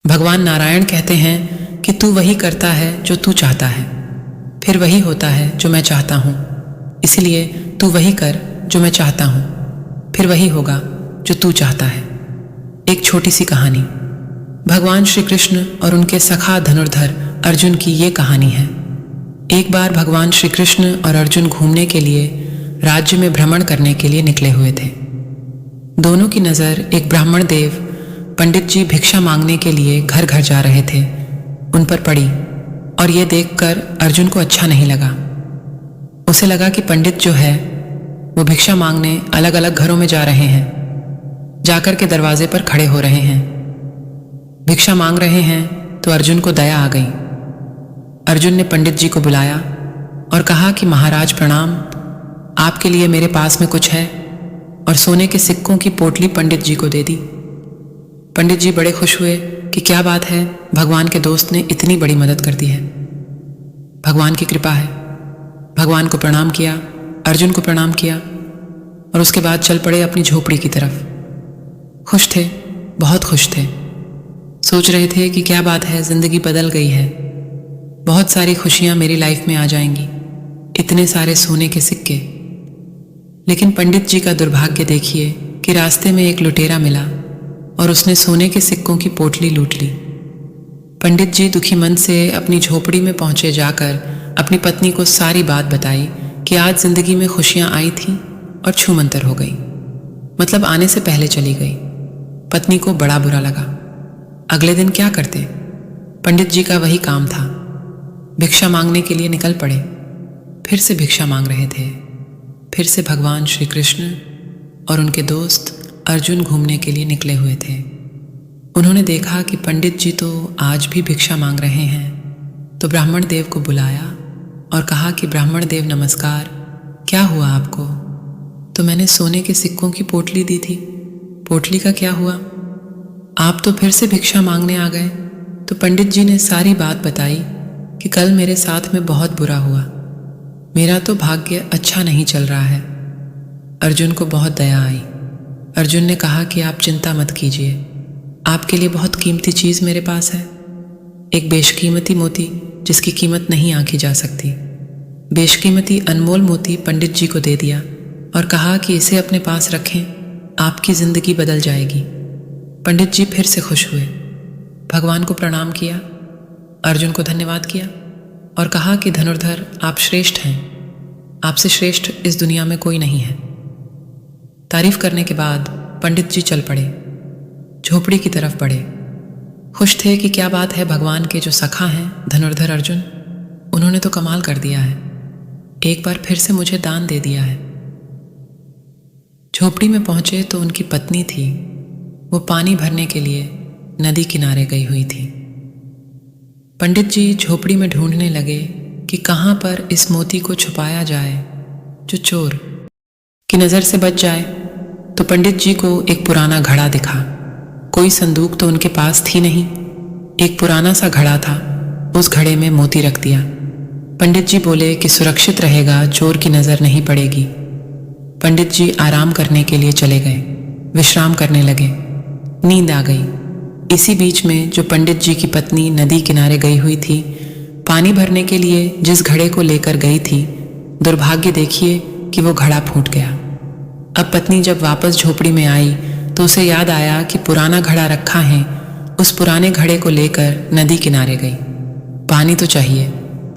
भगवान नारायण कहते हैं कि तू वही करता है जो तू चाहता है, फिर वही होता है जो मैं चाहता हूँ। इसलिए तू वही कर जो मैं चाहता हूँ, फिर वही होगा जो तू चाहता है। एक छोटी सी कहानी। भगवान श्री कृष्ण और उनके सखा धनुर्धर अर्जुन की ये कहानी है। एक बार भगवान श्री कृष्ण और अर्जुन घूमने के लिए राज्य में भ्रमण करने के लिए निकले हुए थे। दोनों की नज़र एक ब्राह्मण देव पंडित जी भिक्षा मांगने के लिए घर घर जा रहे थे उन पर पड़ी, और ये देखकर अर्जुन को अच्छा नहीं लगा। उसे लगा कि पंडित जो है वो भिक्षा मांगने अलग अलग घरों में जा रहे हैं, जाकर के दरवाजे पर खड़े हो रहे हैं, भिक्षा मांग रहे हैं। तो अर्जुन को दया आ गई। अर्जुन ने पंडित जी को बुलाया और कहा कि महाराज प्रणाम, आपके लिए मेरे पास में कुछ है, और सोने के सिक्कों की पोटली पंडित जी को दे दी। पंडित जी बड़े खुश हुए कि क्या बात है, भगवान के दोस्त ने इतनी बड़ी मदद कर दी है, भगवान की कृपा है। भगवान को प्रणाम किया, अर्जुन को प्रणाम किया, और उसके बाद चल पड़े अपनी झोपड़ी की तरफ। खुश थे, बहुत खुश थे। सोच रहे थे कि क्या बात है, जिंदगी बदल गई है, बहुत सारी खुशियां मेरी लाइफ में आ जाएंगी, इतने सारे सोने के सिक्के। लेकिन पंडित जी का दुर्भाग्य देखिए कि रास्ते में एक लुटेरा मिला और उसने सोने के सिक्कों की पोटली लूट ली। पंडित जी दुखी मन से अपनी झोपड़ी में पहुंचे, जाकर अपनी पत्नी को सारी बात बताई कि आज जिंदगी में खुशियां आई थीं और छूमंतर हो गई, मतलब आने से पहले चली गई। पत्नी को बड़ा बुरा लगा। अगले दिन क्या करते? पंडित जी का वही काम था, भिक्षा मांगने के लिए निकल पड़े। फिर से भिक्षा मांग रहे थे। फिर से भगवान श्री कृष्ण और उनके दोस्त अर्जुन घूमने के लिए निकले हुए थे। उन्होंने देखा कि पंडित जी तो आज भी भिक्षा मांग रहे हैं, तो ब्राह्मण देव को बुलाया और कहा कि ब्राह्मण देव नमस्कार, क्या हुआ आपको? तो मैंने सोने के सिक्कों की पोटली दी थी, पोटली का क्या हुआ? आप तो फिर से भिक्षा मांगने आ गए। तो पंडित जी ने सारी बात बताई कि कल मेरे साथ में बहुत बुरा हुआ, मेरा तो भाग्य अच्छा नहीं चल रहा है। अर्जुन को बहुत दया आई। अर्जुन ने कहा कि आप चिंता मत कीजिए, आपके लिए बहुत कीमती चीज़ मेरे पास है, एक बेशकीमती मोती जिसकी कीमत नहीं आंकी जा सकती। बेशकीमती अनमोल मोती पंडित जी को दे दिया और कहा कि इसे अपने पास रखें, आपकी ज़िंदगी बदल जाएगी। पंडित जी फिर से खुश हुए, भगवान को प्रणाम किया, अर्जुन को धन्यवाद किया और कहा कि धनुर्धर आप श्रेष्ठ हैं, आपसे श्रेष्ठ इस दुनिया में कोई नहीं है। तारीफ करने के बाद पंडित जी चल पड़े, झोपड़ी की तरफ बढ़े। खुश थे कि क्या बात है, भगवान के जो सखा हैं धनुर्धर अर्जुन, उन्होंने तो कमाल कर दिया है, एक बार फिर से मुझे दान दे दिया है। झोपड़ी में पहुंचे तो उनकी पत्नी थी, वो पानी भरने के लिए नदी किनारे गई हुई थी। पंडित जी झोपड़ी में ढूंढने लगे कि कहाँ पर इस मोती को छुपाया जाए जो चोर की नज़र से बच जाए। तो पंडित जी को एक पुराना घड़ा दिखा। कोई संदूक तो उनके पास थी नहीं, एक पुराना सा घड़ा था, उस घड़े में मोती रख दिया। पंडित जी बोले कि सुरक्षित रहेगा, चोर की नज़र नहीं पड़ेगी। पंडित जी आराम करने के लिए चले गए, विश्राम करने लगे। नींद आ गई। इसी बीच में जो पंडित जी की पत्नी नदी किनारे गई हुई थी, पानी भरने के लिए जिस घड़े को लेकर गई थी, दुर्भाग्य देखिए कि वो घड़ा फूट गया। अब पत्नी जब वापस झोपड़ी में आई तो उसे याद आया कि पुराना घड़ा रखा है। उस पुराने घड़े को लेकर नदी किनारे गई। पानी तो चाहिए,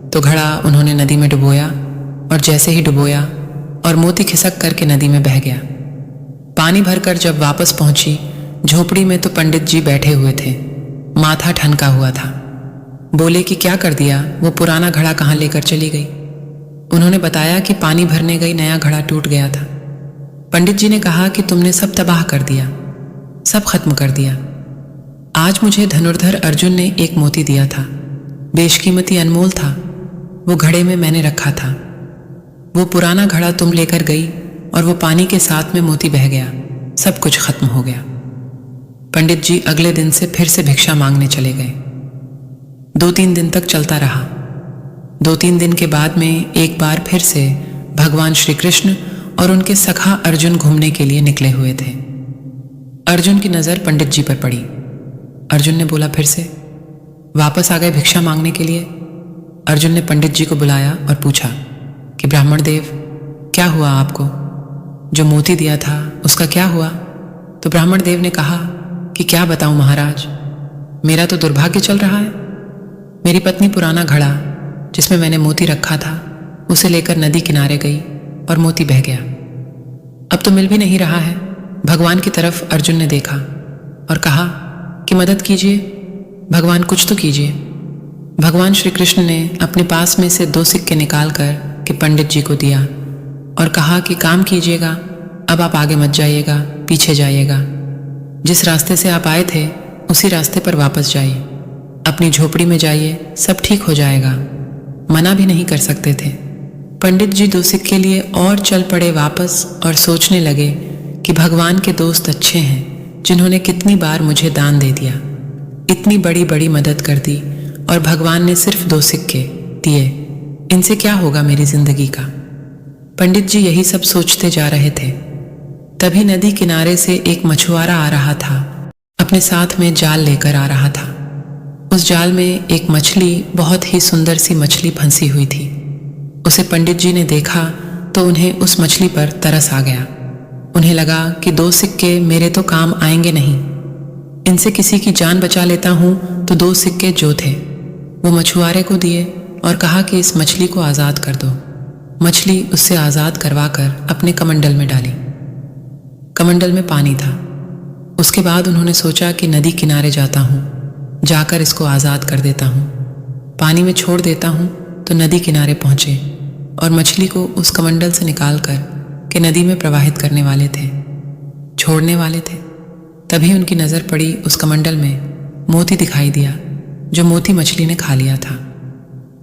तो घड़ा उन्होंने नदी में डुबोया, और जैसे ही डुबोया और मोती खिसक करके नदी में बह गया। पानी भरकर जब वापस पहुंची झोपड़ी में तो पंडित जी बैठे हुए थे, माथा ठनका हुआ था। बोले कि क्या कर दिया, वो पुराना घड़ा कहाँ लेकर चली गई? उन्होंने बताया कि पानी भरने गई, नया घड़ा टूट गया था। पंडित जी ने कहा कि तुमने सब तबाह कर दिया, सब खत्म कर दिया। आज मुझे धनुर्धर अर्जुन ने एक मोती दिया था, बेशकीमती अनमोल था, वो घड़े में मैंने रखा था। वो पुराना घड़ा तुम लेकर गई और वो पानी के साथ में मोती बह गया, सब कुछ खत्म हो गया। पंडित जी अगले दिन से फिर से भिक्षा मांगने चले गए। 2-3 दिन तक चलता रहा। 2-3 दिन के बाद में एक बार फिर से भगवान श्री कृष्ण और उनके सखा अर्जुन घूमने के लिए निकले हुए थे। अर्जुन की नज़र पंडित जी पर पड़ी। अर्जुन ने बोला, फिर से वापस आ गए भिक्षा मांगने के लिए? अर्जुन ने पंडित जी को बुलाया और पूछा कि ब्राह्मण देव, क्या हुआ आपको? जो मोती दिया था उसका क्या हुआ? तो ब्राह्मण देव ने कहा कि क्या बताऊं महाराज, मेरा तो दुर्भाग्य चल रहा है। मेरी पत्नी पुराना घड़ा जिसमें मैंने मोती रखा था उसे लेकर नदी किनारे गई और मोती बह गया। अब तो मिल भी नहीं रहा है। भगवान की तरफ अर्जुन ने देखा और कहा कि मदद कीजिए भगवान, कुछ तो कीजिए। भगवान श्री कृष्ण ने अपने पास में से 2 सिक्के निकाल कर के पंडित जी को दिया और कहा कि काम कीजिएगा, अब आप आगे मत जाइएगा, पीछे जाइएगा। जिस रास्ते से आप आए थे उसी रास्ते पर वापस जाइए, अपनी झोपड़ी में जाइए, सब ठीक हो जाएगा। मना भी नहीं कर सकते थे। पंडित जी 2 सिक्के लिए और चल पड़े वापस और सोचने लगे कि भगवान के दोस्त अच्छे हैं जिन्होंने कितनी बार मुझे दान दे दिया, इतनी बड़ी बड़ी मदद कर दी, और भगवान ने सिर्फ 2 सिक्के दिए, इनसे क्या होगा मेरी जिंदगी का। पंडित जी यही सब सोचते जा रहे थे। तभी नदी किनारे से एक मछुआरा आ रहा था, अपने साथ में जाल लेकर आ रहा था। उस जाल में एक मछली, बहुत ही सुंदर सी मछली फंसी हुई थी। उसे पंडित जी ने देखा तो उन्हें उस मछली पर तरस आ गया। उन्हें लगा कि 2 सिक्के मेरे तो काम आएंगे नहीं, इनसे किसी की जान बचा लेता हूं तो 2 सिक्के जो थे वो मछुआरे को दिए और कहा कि इस मछली को आज़ाद कर दो। मछली उससे आज़ाद करवाकर अपने कमंडल में डाली। कमंडल में पानी था। उसके बाद उन्होंने सोचा कि नदी किनारे जाता हूँ, जाकर इसको आज़ाद कर देता हूँ, पानी में छोड़ देता हूँ। तो नदी किनारे पहुँचे और मछली को उस कमंडल से निकाल कर के नदी में प्रवाहित करने वाले थे, छोड़ने वाले थे। तभी उनकी नज़र पड़ी उस कमंडल में मोती दिखाई दिया, जो मोती मछली ने खा लिया था।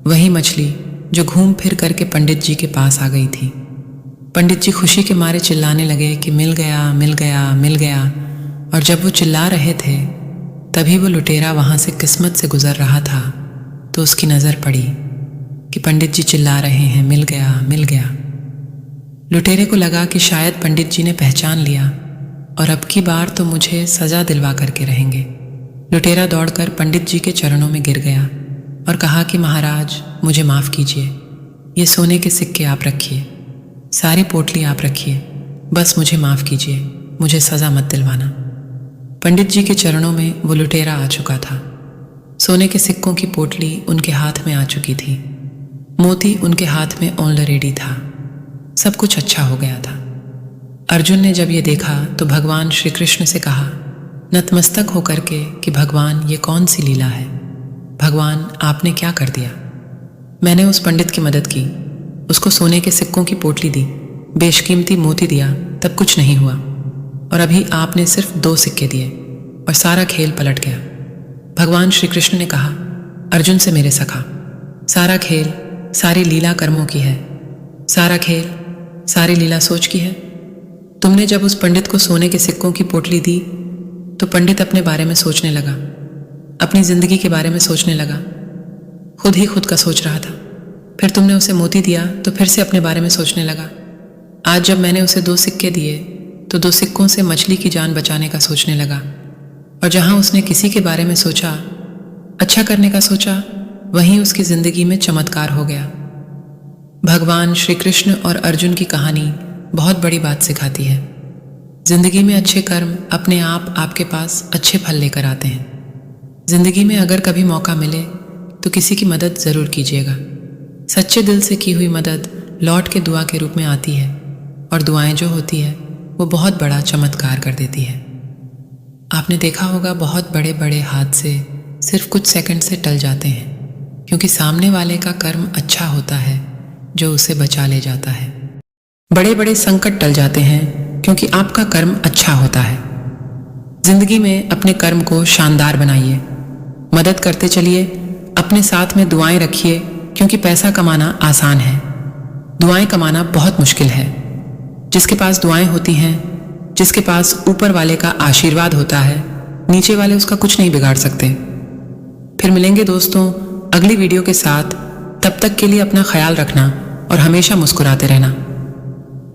वही मछली जो घूम फिर करके पंडित जी के पास आ गई थी। पंडित जी खुशी के मारे चिल्लाने लगे कि मिल गया, मिल गया, मिल गया। और जब वो चिल्ला रहे थे तभी वो लुटेरा वहाँ से किस्मत से गुजर रहा था, तो उसकी नज़र पड़ी कि पंडित जी चिल्ला रहे हैं, मिल गया, मिल गया। लुटेरे को लगा कि शायद पंडित जी ने पहचान लिया और अब की बार तो मुझे सज़ा दिलवा करके रहेंगे। लुटेरा दौड़कर पंडित जी के चरणों में गिर गया और कहा कि महाराज मुझे माफ़ कीजिए, ये सोने के सिक्के आप रखिए, सारी पोटली आप रखिए, बस मुझे माफ़ कीजिए, मुझे सज़ा मत दिलवाना। पंडित जी के चरणों में वो लुटेरा आ चुका था। सोने के सिक्कों की पोटली उनके हाथ में आ चुकी थी, मोती उनके हाथ में ऑलरेडी था, सब कुछ अच्छा हो गया था। अर्जुन ने जब ये देखा तो भगवान श्री कृष्ण से कहा नतमस्तक होकर के कि भगवान ये कौन सी लीला है, भगवान आपने क्या कर दिया। मैंने उस पंडित की मदद की, उसको सोने के सिक्कों की पोटली दी, बेशकीमती मोती दिया, तब कुछ नहीं हुआ, और अभी आपने सिर्फ 2 सिक्के दिए और सारा खेल पलट गया। भगवान श्री कृष्ण ने कहा अर्जुन से, मेरे सखा, सारा खेल सारी लीला कर्मों की है, सारा खेल सारी लीला सोच की है। तुमने जब उस पंडित को सोने के सिक्कों की पोटली दी तो पंडित अपने बारे में सोचने लगा, अपनी जिंदगी के बारे में सोचने लगा, खुद ही खुद का सोच रहा था। फिर तुमने उसे मोती दिया तो फिर से अपने बारे में सोचने लगा। आज जब मैंने उसे 2 सिक्के दिए तो 2 सिक्कों से मछली की जान बचाने का सोचने लगा, और जहां उसने किसी के बारे में सोचा, अच्छा करने का सोचा, वहीं उसकी जिंदगी में चमत्कार हो गया। भगवान श्री कृष्ण और अर्जुन की कहानी बहुत बड़ी बात सिखाती है। जिंदगी में अच्छे कर्म अपने आप आपके पास अच्छे फल लेकर आते हैं। जिंदगी में अगर कभी मौका मिले तो किसी की मदद ज़रूर कीजिएगा। सच्चे दिल से की हुई मदद लौट के दुआ के रूप में आती है, और दुआएं जो होती है वो बहुत बड़ा चमत्कार कर देती है। आपने देखा होगा बहुत बड़े बड़े हादसे सिर्फ कुछ सेकंड से टल जाते हैं, क्योंकि सामने वाले का कर्म अच्छा होता है जो उसे बचा ले जाता है। बड़े बड़े संकट टल जाते हैं क्योंकि आपका कर्म अच्छा होता है। जिंदगी में अपने कर्म को शानदार बनाइए, मदद करते चलिए, अपने साथ में दुआएं रखिए, क्योंकि पैसा कमाना आसान है, दुआएं कमाना बहुत मुश्किल है। जिसके पास दुआएं होती हैं, जिसके पास ऊपर वाले का आशीर्वाद होता है, नीचे वाले उसका कुछ नहीं बिगाड़ सकते। फिर मिलेंगे दोस्तों अगली वीडियो के साथ। तब तक के लिए अपना ख्याल रखना और हमेशा मुस्कुराते रहना।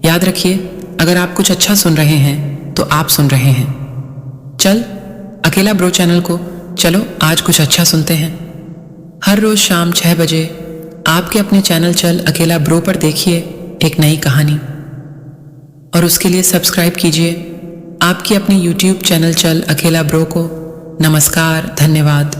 याद रखिए, अगर आप कुछ अच्छा सुन रहे हैं तो आप सुन रहे हैं। चल अकेला ब्रो चैनल को चलो आज कुछ अच्छा सुनते हैं। हर रोज शाम 6 बजे आपके अपने चैनल चल अकेला ब्रो पर देखिए एक नई कहानी, और उसके लिए सब्सक्राइब कीजिए आपकी अपनी यूट्यूब चैनल चल अकेला ब्रो को। नमस्कार, धन्यवाद।